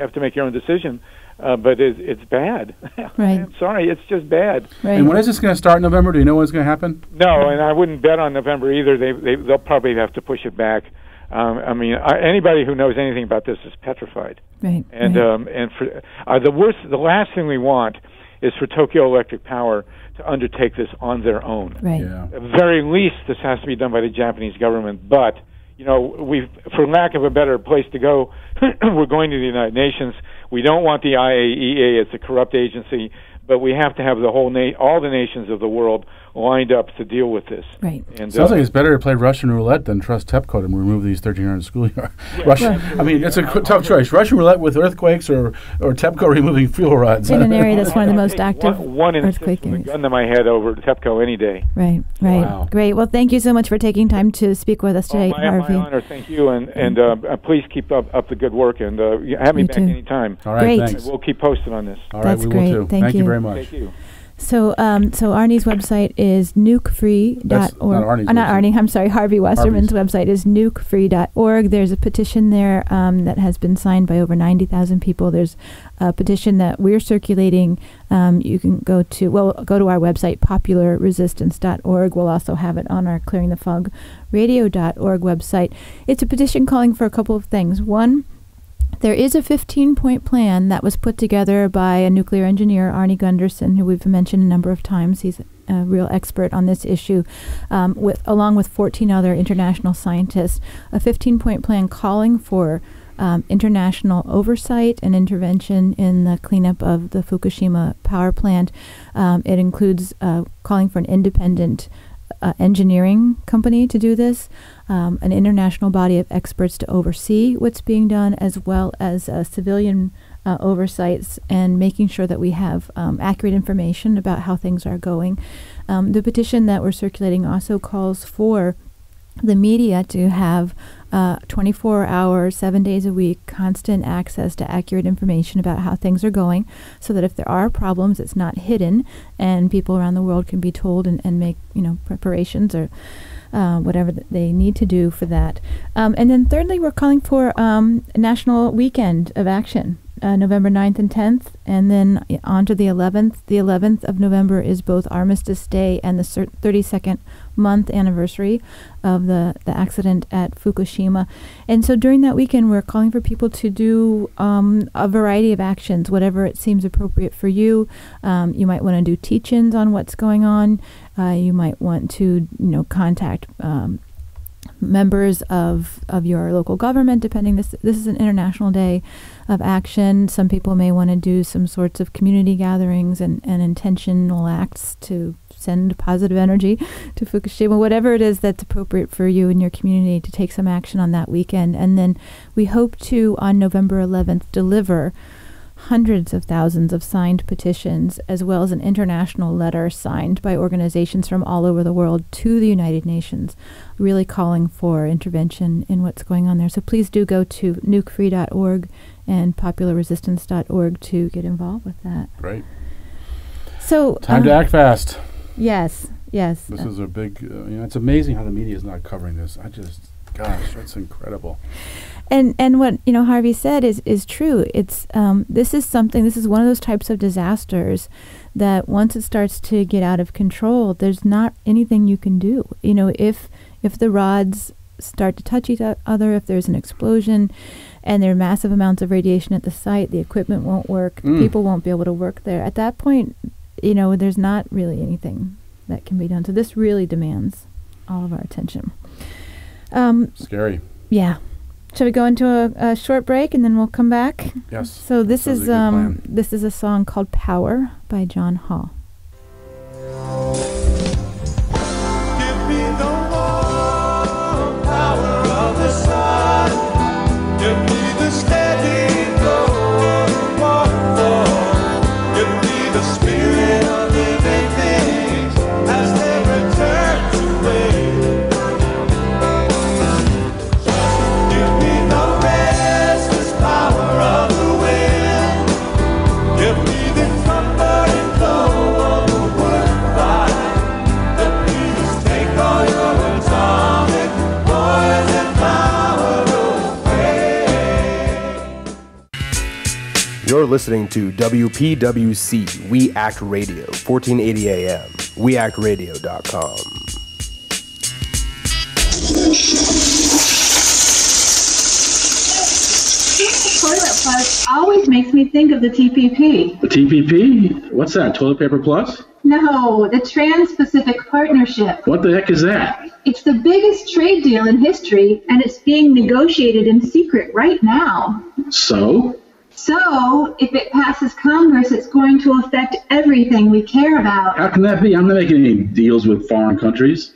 have to make your own decision. But it's bad. Right. I'm sorry, it's just bad. Right. And when is this going to start in November? Do you know when it's going to happen? No, and I wouldn't bet on November either. They'll probably have to push it back. Anybody who knows anything about this is petrified. Right. And for the last thing we want is for Tokyo Electric Power to undertake this on their own. Right. Yeah. At the very least, this has to be done by the Japanese government, but for lack of a better place to go, we're going to the United Nations. We don't want the IAEA; it's a corrupt agency. But we have to have all the nations of the world lined up to deal with this. Right. And sounds like it's better to play Russian roulette than trust TEPCO to remove these 1,300 schoolyards. I mean, it's a tough choice. Russian roulette with earthquakes or TEPCO removing fuel rods. In an area that's one of the most active one earthquake areas. Gun to my head over TEPCO any day. Right. Wow. Great. Well, thank you so much for taking time to speak with us today, Harvey. My honor. Thank you, and please keep up the good work, and have me back anytime. All right, great. Thanks. We'll keep posted on this. All right, we will too. Thank you very much. Thank you. So Arnie's website is nukefree.org. Not Arnie, I'm sorry. Harvey Wasserman's website is nukefree.org. There's a petition there that has been signed by over 90,000 people. There's a petition that we're circulating. You can go to our website, popularresistance.org. We'll also have it on our ClearingtheFOGRadio.org website. It's a petition calling for a couple of things. One, there is a 15-point plan that was put together by a nuclear engineer, Arnie Gunderson, who we've mentioned a number of times. He's a real expert on this issue, along with 14 other international scientists. A 15-point plan calling for international oversight and intervention in the cleanup of the Fukushima power plant. It includes calling for an independent engineering company to do this, an international body of experts to oversee what's being done, as well as civilian oversights and making sure that we have accurate information about how things are going. The petition that we're circulating also calls for the media to have 24 hours, 7 days a week, constant access to accurate information about how things are going, so that if there are problems, it's not hidden, and people around the world can be told and make preparations or whatever they need to do for that. And then thirdly, we're calling for a national weekend of action. November 9th and 10th, and then on to the 11th. The 11th of November is both Armistice Day and the 32nd month anniversary of the accident at Fukushima. And so during that weekend, we're calling for people to do a variety of actions, whatever it seems appropriate for you. You might want to do teach-ins on what's going on. You might want to, contact members of your local government, depending. This is an international day of action. Some people may want to do some sorts of community gatherings and intentional acts to send positive energy to Fukushima, whatever it is that's appropriate for you and your community to take some action on that weekend. And then we hope to, on November 11th, deliver hundreds of thousands of signed petitions, as well as an international letter signed by organizations from all over the world to the United Nations, really calling for intervention in what's going on there. So please do go to nukefree.org and popularresistance.org to get involved with that. Great. So time to act fast. Yes. This is a big, it's amazing how the media is not covering this. Gosh, that's incredible. And what Harvey said is true. It's this is one of those types of disasters that once it starts to get out of control, there's not anything you can do. If the rods start to touch each other, if there's an explosion and there are massive amounts of radiation at the site, the equipment won't work, people won't be able to work there. At that point, there's not really anything that can be done. So this really demands all of our attention. Scary. Yeah. Shall we go into a short break and then we'll come back? Yes. So this is a song called "Power" by John Hall. Give me the warm power of the sun. Give me the steady flow of the waterfall. Give me the spirit of living things as they return to wave. Give me the restless power of the wind. Give me the comfort and flow of the wood fire. Let me just take all your atomic poison power away. You're listening to WPWC We Act Radio, 1480 AM, weactradio.com. Toilet Plus always makes me think of the TPP. The TPP? What's that, Toilet Paper Plus? No, the Trans-Pacific Partnership. What the heck is that? It's the biggest trade deal in history, and it's being negotiated in secret right now. So, if it passes Congress, it's going to affect everything we care about. how can that be? I'm not making any deals with foreign countries.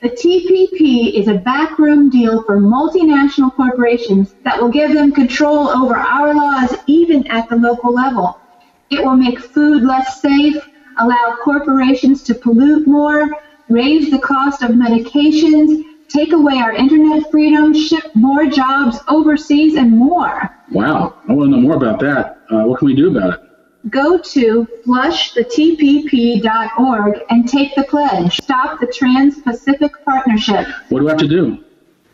The TPP is a backroom deal for multinational corporations that will give them control over our laws even at the local level. It will make food less safe, allow corporations to pollute more, raise the cost of medications, take away our internet freedom, ship more jobs overseas, and more. Wow, I want to know more about that. What can we do about it? Go to flushthetpp.org and take the pledge. Stop the Trans-Pacific Partnership. What do I have to do?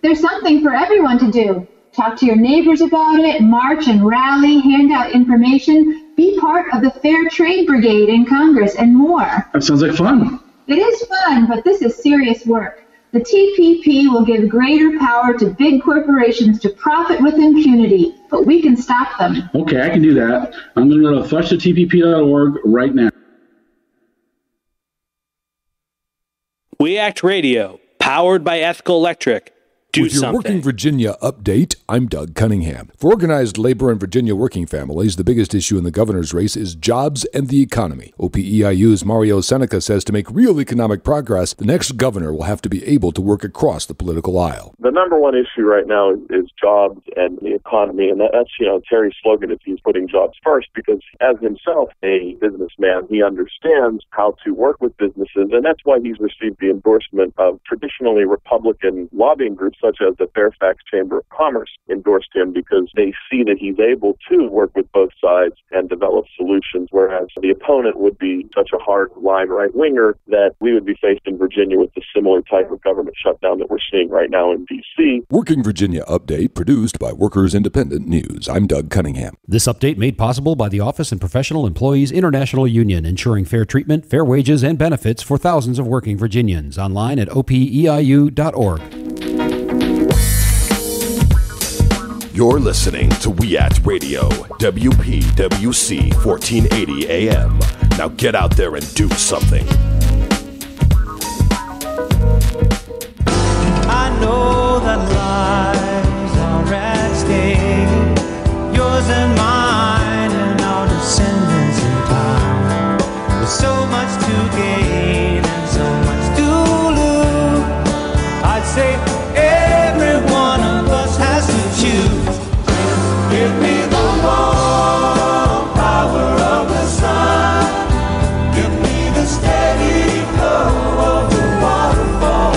There's something for everyone to do. Talk to your neighbors about it, march and rally, hand out information, be part of the Fair Trade Brigade in Congress, and more. That sounds like fun. It is fun, but this is serious work. The TPP will give greater power to big corporations to profit with impunity, but we can stop them. Okay, I can do that. I'm going to go to flushthetpp.org right now. We Act Radio, powered by Ethical Electric. Do With your something. Working Virginia update, I'm Doug Cunningham. For organized labor and Virginia working families, the biggest issue in the governor's race is jobs and the economy. OPEIU's Mario Seneca says to make real economic progress, the next governor will have to be able to work across the political aisle. The number one issue right now is jobs and the economy, and that's Terry's slogan if he's putting jobs first, because as himself a businessman, he understands how to work with businesses, and that's why he's received the endorsement of traditionally Republican lobbying groups such as the Fairfax Chamber of Commerce endorsed him because they see that he's able to work with both sides and develop solutions, whereas the opponent would be such a hard-line right-winger that we would be faced in Virginia with the similar type of government shutdown that we're seeing right now in D.C. Working Virginia update produced by Workers Independent News. I'm Doug Cunningham. This update made possible by the Office and Professional Employees International Union, ensuring fair treatment, fair wages, and benefits for thousands of working Virginians. Online at opeiu.org. You're listening to We Act Radio, WPWC 1480 AM. Now get out there and do something. I know say every one of us has to choose. Give me the warm power of the sun. Give me the steady flow of the waterfall.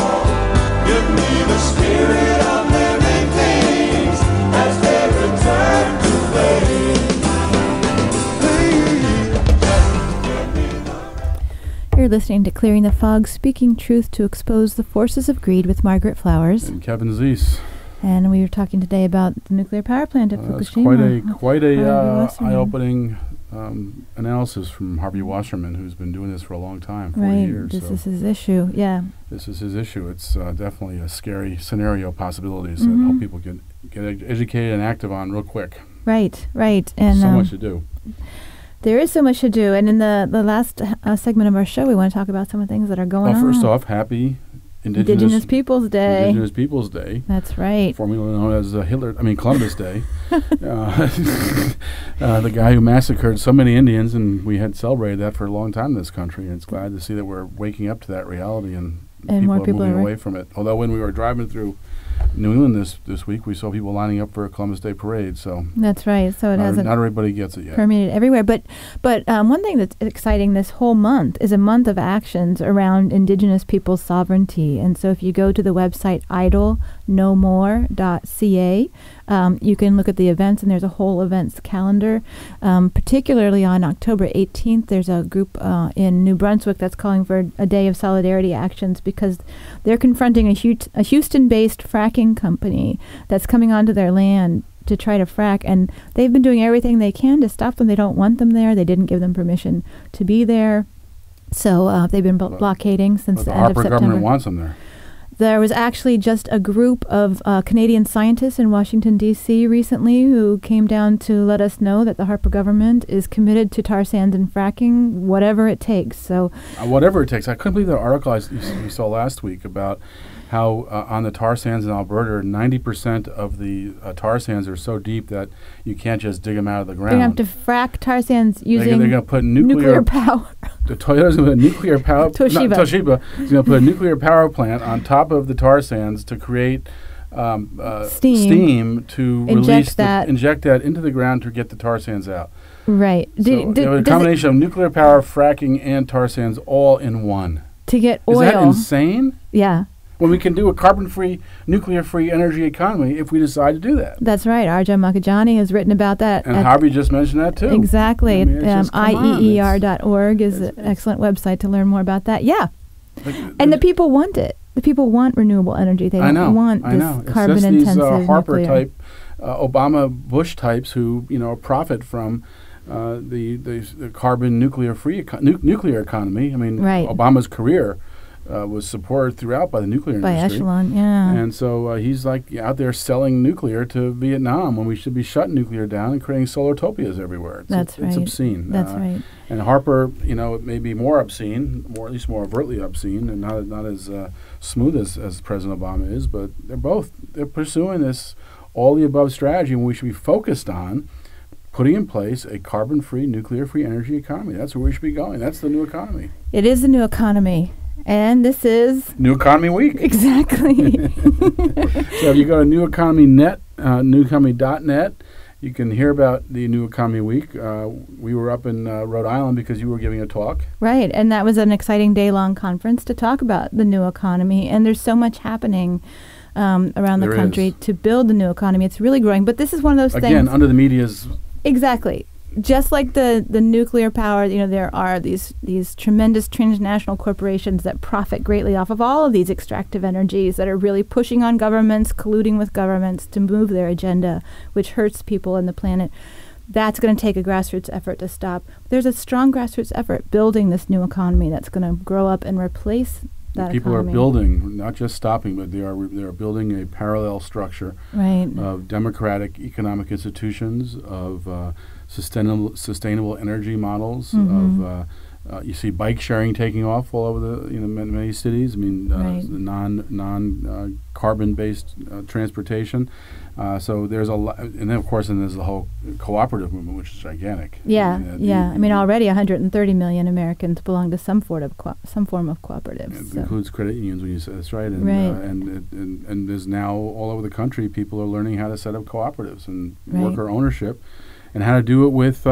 Give me the spirit of living things as they return to play. You're listening to Clearing the Fog, speaking truth to expose the forces of greed with Margaret Flowers. And Kevin Zeese. And we were talking today about the nuclear power plant at That's Fukushima. quite a eye-opening analysis from Harvey Wasserman, who's been doing this for a long time, 40 years. This is his issue, yeah. This is his issue. It's definitely a scary scenario possibilities that help people get educated and active on real quick. Right. And so much to do. There is so much to do. And in the last segment of our show, we want to talk about some of the things that are going on. First off, happy Indigenous Peoples Day. Indigenous Peoples Day. That's right. Formerly known as Columbus Day. The guy who massacred so many Indians, and we had celebrated that for a long time in this country. And it's glad to see that we're waking up to that reality and more people are moving away from it. Although when we were driving through New England this week, we saw people lining up for a Columbus Day parade. So that's right. So it hasn't. Not everybody gets it yet. Permeated everywhere. But one thing that's exciting this whole month is a month of actions around Indigenous people's sovereignty. And so if you go to the website idlenomore.ca, you can look at the events, and there's a whole events calendar. Particularly on October 18th, there's a group in New Brunswick that's calling for a day of solidarity actions because they're confronting a Houston-based fracking company that's coming onto their land to try to frack, and they've been doing everything they can to stop them. They don't want them there. They didn't give them permission to be there. So they've been blockading since the end of September. The Harper government wants them there. There was actually just a group of Canadian scientists in Washington, D.C. recently who came down to let us know that the Harper government is committed to tar sands and fracking, whatever it takes. So, whatever it takes. I couldn't believe the article we saw last week about how on the tar sands in Alberta, 90% of the tar sands are so deep that you can't just dig them out of the ground. They're going to have to frack tar sands using they're going to put nuclear power. The Toyota's going to put nuclear power. Toshiba is going to put a nuclear power plant on top of the tar sands to create steam to inject that into the ground to get the tar sands out. Right. So a combination of nuclear power, fracking, and tar sands all in one. To get oil. Is that insane? Yeah. When we can do a carbon-free, nuclear-free energy economy if we decide to do that. That's right. Arja Makajani has written about that. And Harvey just mentioned that, too. Exactly. IEER.org is an excellent website to learn more about that. Yeah. And the people want it. The people want renewable energy. They don't want this carbon-intensive these Harper-type, Obama-Bush types who, profit from the carbon nuclear economy. I mean, Obama's career was supported throughout by the nuclear industry. By Echelon, yeah. And so he's out there selling nuclear to Vietnam when we should be shutting nuclear down and creating solar-topias everywhere. That's right. It's obscene. That's right. And Harper, it may be more obscene, at least more overtly obscene, and not as smooth as President Obama is, but they're pursuing this all-the-above strategy, and we should be focused on putting in place a carbon-free, nuclear-free energy economy. That's where we should be going. That's the new economy. It is the new economy. And this is New Economy Week. Exactly. So if you go to neweconomy.net, you can hear about the New Economy Week. We were up in Rhode Island because you were giving a talk. Right, and that was an exciting day-long conference to talk about the new economy. And there's so much happening around the country to build the new economy. It's really growing. But this is one of those things. Again, under the media's... Exactly. Just like the nuclear power, there are these tremendous transnational corporations that profit greatly off of all of these extractive energies that are really pushing on governments, colluding with governments to move their agenda, which hurts people and the planet. That's going to take a grassroots effort to stop. There's a strong grassroots effort building this new economy that's going to grow up and replace that People economy. are building, not just stopping, but they are building a parallel structure of democratic economic institutions, of sustainable energy models, of You see bike sharing taking off all over the many cities. I mean, non carbon based transportation. So there's a lot, and then of course, there's the whole cooperative movement, which is gigantic. Yeah, I mean, already 130 million Americans belong to some form of cooperatives. It includes credit unions when you say that's right. And and there's now all over the country people are learning how to set up cooperatives and worker ownership, and how to do it with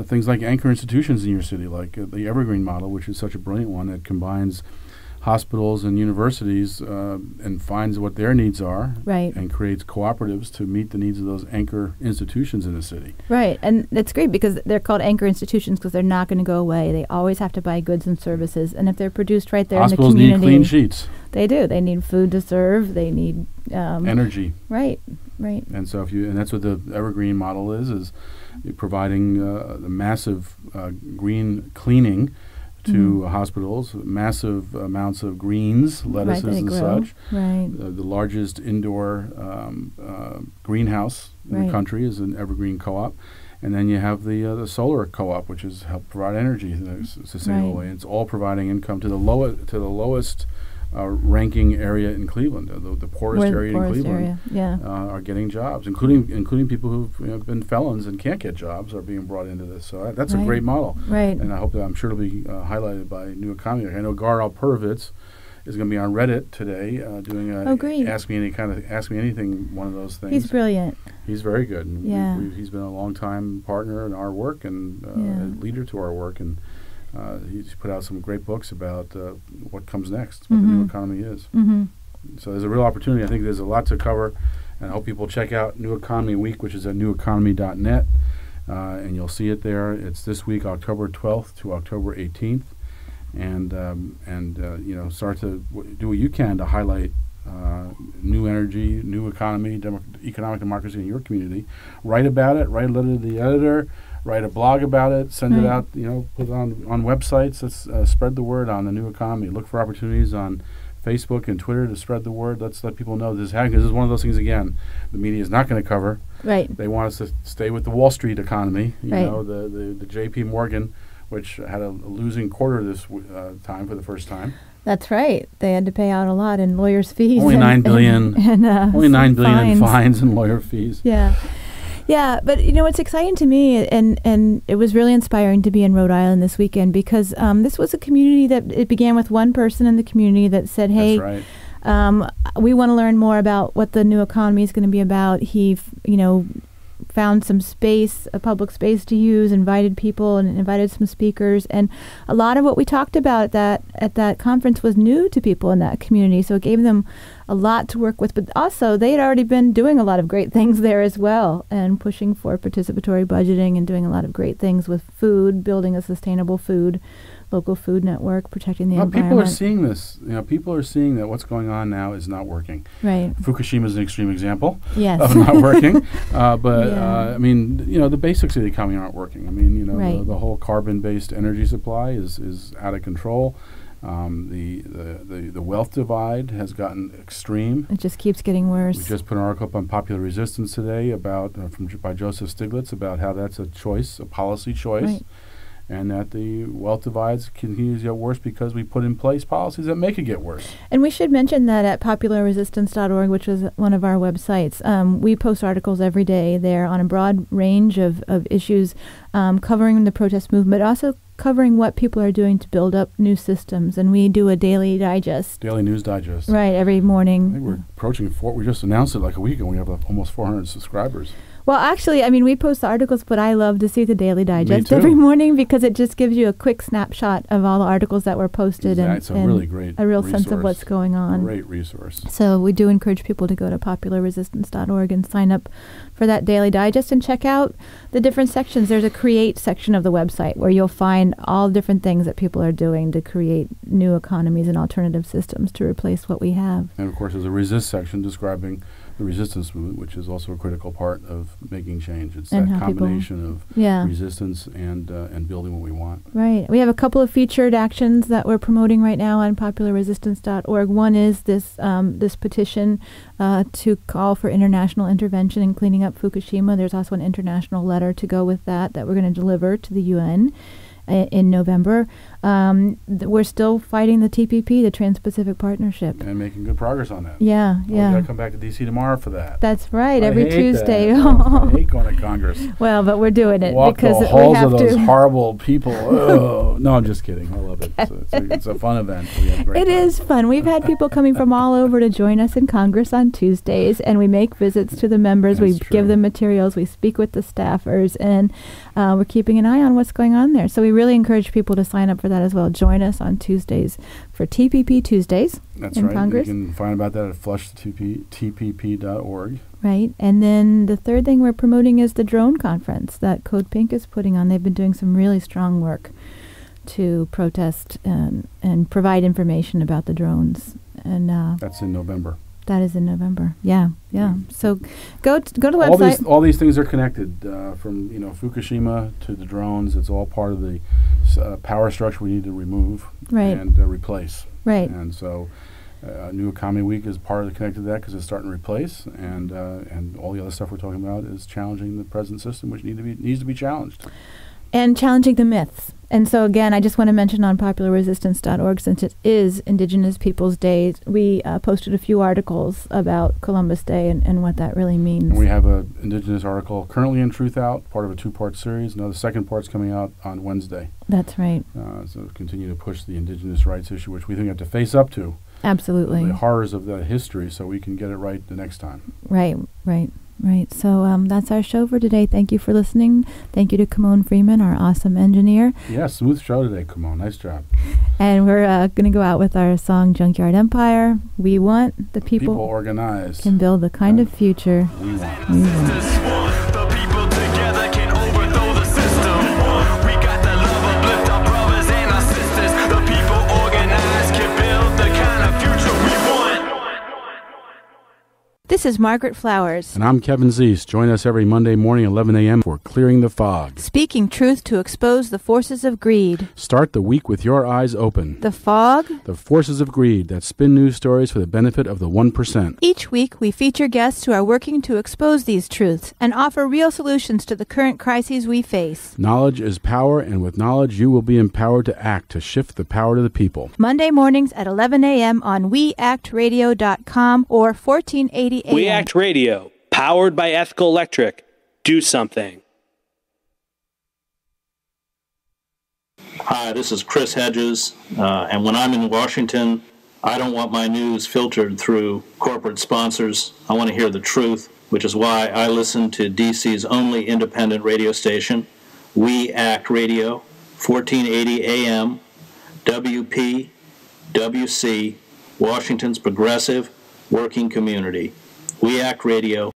things like anchor institutions in your city, like the Evergreen model, which is such a brilliant one that combines hospitals and universities and finds what their needs are, and creates cooperatives to meet the needs of those anchor institutions in the city. Right, and it's great because they're called anchor institutions because they're not going to go away. They always have to buy goods and services, and if they're produced right there in the community, hospitals need clean sheets. They do. They need food to serve. They need energy. Right. And so and that's what the Evergreen model is providing the massive green cleaning to hospitals, massive amounts of greens, lettuces and such. Right. The largest indoor greenhouse in the country is an Evergreen co-op. And then you have the solar co-op, which is help provide energy in a sustainable way. It's all providing income to the lowest ranking area in Cleveland, the poorest area in Cleveland, are getting jobs, including people who've been felons and can't get jobs are being brought into this. So that's a great model, and I hope that I'm sure it'll be highlighted by New Economy. I know Gar Alperovitz is going to be on Reddit today doing a Ask Me Anything, one of those things. He's brilliant. He's very good. And he's been a long-time partner in our work and a leader to our work, and he's put out some great books about what comes next, what the new economy is. So there's a real opportunity. I think there's a lot to cover, and I hope people check out New Economy Week, which is at neweconomy.net, and you'll see it there. It's this week, October 12th to October 18th, and start to do what you can to highlight new energy, new economy, economic democracy in your community. Write about it. Write a letter to the editor. Write a blog about it, send it out, put it on websites. Let's spread the word on the new economy. Look for opportunities on Facebook and Twitter to spread the word. Let's let people know this is happening. This is one of those things, again, the media is not going to cover. Right. They want us to stay with the Wall Street economy, the J.P. Morgan, which had a losing quarter this time for the first time. That's right. They had to pay out a lot in lawyers' fees. Only $9 billion in fines and lawyer fees. Yeah, but it's exciting to me, and it was really inspiring to be in Rhode Island this weekend because this was a community that it began with one person in the community that said, "Hey, we want to learn more about what the new economy is going to be about." He, found some space, a public space to use, invited people and invited some speakers, and a lot of what we talked about at that conference was new to people in that community, so it gave them a lot to work with. But also they had already been doing a lot of great things there as well, and pushing for participatory budgeting and doing a lot of great things with food, building a sustainable local food network, protecting the environment. People are seeing this. People are seeing that what's going on now is not working. Right. Fukushima is an extreme example of not working. The basics of the economy aren't working. The whole carbon-based energy supply is out of control. The wealth divide has gotten extreme. It just keeps getting worse. We just put an article up on Popular Resistance today about by Joseph Stiglitz about how that's a policy choice. Right. And that the wealth divides continues to get worse because we put in place policies that make it get worse. And we should mention that at popularresistance.org, which is one of our websites, we post articles every day there on a broad range of issues covering the protest movement, but also covering what people are doing to build up new systems. And we do a daily digest. Daily news digest. Right, every morning. I think we're approaching we just announced it like a week ago. We have almost 400 subscribers. Well, actually, we post the articles, but I love to see the Daily Digest every morning because it just gives you a quick snapshot of all the articles that were posted it's a really great a real resource. Sense of what's going on. Great resource. So we do encourage people to go to popularresistance.org and sign up for that Daily Digest and check out the different sections. There's a create section of the website where you'll find all different things that people are doing to create new economies and alternative systems to replace what we have. And, of course, there's a resist section describing the resistance movement, which is also a critical part of making change. It's And that how people- combination of Yeah. resistance and building what we want. Right. We have a couple of featured actions that we're promoting right now on popularresistance.org. One is this this petition to call for international intervention in cleaning up Fukushima. There's also an international letter to go with that we're going to deliver to the UN in November. We're still fighting the TPP, the Trans-Pacific Partnership. And making good progress on that. Yeah, We yeah. got to come back to D.C. tomorrow for that. That's right, I every hate Tuesday. that. I hate going to Congress. Well, but we're doing it Walk because the we halls have of those to. horrible people. Oh, no, I'm just kidding. I love it. It's a fun event. We have a great It time. is fun. We've had people coming from all over to join us in Congress on Tuesdays, and we make visits to the members. We give them materials. We speak with the staffers, and we're keeping an eye on what's going on there. So we really encourage people to sign up for that as well. Join us on Tuesdays for TPP Tuesdays That's in right. Congress. You can find about that at flushtpp.org. Right. And then the third thing we're promoting is the drone conference that Code Pink is putting on. They've been doing some really strong work to protest and provide information about the drones. And That's in November. that is in November. Yeah, yeah. So go to the website. All these things are connected, from Fukushima to the drones. It's all part of the power structure we need to remove Right. and replace. Right. And so, New Economy Week is part of the connected to that because it's starting to replace, and all the other stuff we're talking about is challenging the present system, which needs to be challenged. And challenging the myths. And so, again, I just want to mention on popularresistance.org, since it is Indigenous Peoples Day, we posted a few articles about Columbus Day and what that really means. And we have an Indigenous article currently in Truth Out, part of a 2-part series. Now the second part's coming out on Wednesday. That's right. So continue to push the Indigenous rights issue, which we think we have to face up to. Absolutely. The horrors of that history so we can get it right the next time. Right. So that's our show for today. Thank you for listening. Thank you to Kimon Freeman, our awesome engineer. Yeah, smooth show today, Kimon. Nice job. And we're going to go out with our song Junkyard Empire. We want the people organized can build the kind of future we want. We want. This is Margaret Flowers. And I'm Kevin Zeese. Join us every Monday morning at 11 a.m. for Clearing the Fog. Speaking truth to expose the forces of greed. Start the week with your eyes open. The fog. The forces of greed that spin news stories for the benefit of the 1%. Each week, we feature guests who are working to expose these truths and offer real solutions to the current crises we face. Knowledge is power, and with knowledge, you will be empowered to act to shift the power to the people. Monday mornings at 11 a.m. on weactradio.com or 1480 a.m. We Act Radio, powered by Ethical Electric. Do something. Hi, this is Chris Hedges, and when I'm in Washington, I don't want my news filtered through corporate sponsors. I want to hear the truth, which is why I listen to DC's only independent radio station, We Act Radio, 1480 AM, WPWC, Washington's progressive working community. We Act Radio.